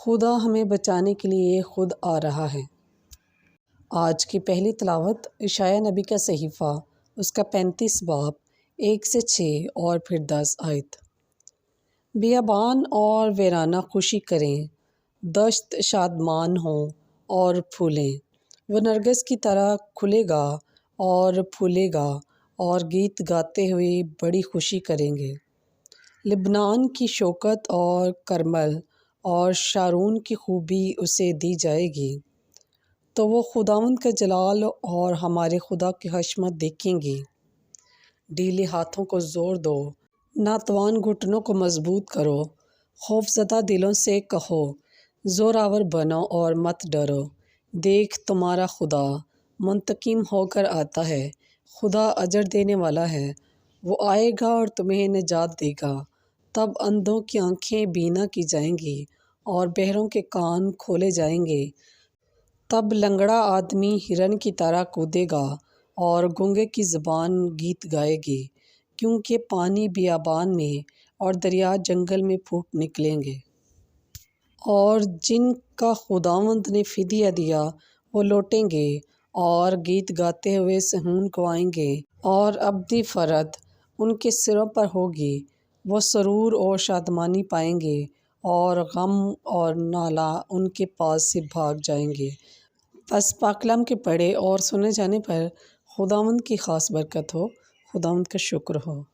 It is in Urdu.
خدا ہمیں بچانے کے لیے خود آ رہا ہے۔ آج کی پہلی تلاوت اشعیاء نبی کا صحیفہ، اس کا 35 باب 1 سے 6 اور پھر 10 آیت۔ بیابان اور ویرانہ خوشی کریں، دشت شادمان ہوں اور پھولیں۔ وہ نرگس کی طرح کھلے گا اور پھولے گا اور گیت گاتے ہوئے بڑی خوشی کریں گے۔ لبنان کی شوکت اور کرمل اور شارون کی خوبی اسے دی جائے گی، تو وہ خداوند کا جلال اور ہمارے خدا کی حشمت دیکھیں گی۔ ڈھیلے ہاتھوں کو زور دو، ناتوان گھٹنوں کو مضبوط کرو، خوف زدہ دلوں سے کہو، زوراور بنو اور مت ڈرو۔ دیکھ تمہارا خدا منتقم ہو کر آتا ہے، خدا اجر دینے والا ہے۔ وہ آئے گا اور تمہیں نجات دے گا۔ تب اندھوں کی آنکھیں بینا کی جائیں گی اور بہروں کے کان کھولے جائیں گے۔ تب لنگڑا آدمی ہرن کی طرح کودے گا اور گونگے کی زبان گیت گائے گی، کیونکہ پانی بیابان میں اور دریا جنگل میں پھوٹ نکلیں گے۔ اور جن کا خداوند نے فدیہ دیا وہ لوٹیں گے اور گیت گاتے ہوئے صہیون کو آئیں گے، اور ابدی فرحت ان کے سروں پر ہوگی۔ وہ سرور اور شادمانی پائیں گے اور غم اور نالہ ان کے پاس سے بھاگ جائیں گے۔ پس پاک کلام کے پڑھے اور سنے جانے پر خداوند کی خاص برکت ہو۔ خداوند کا شکر ہو۔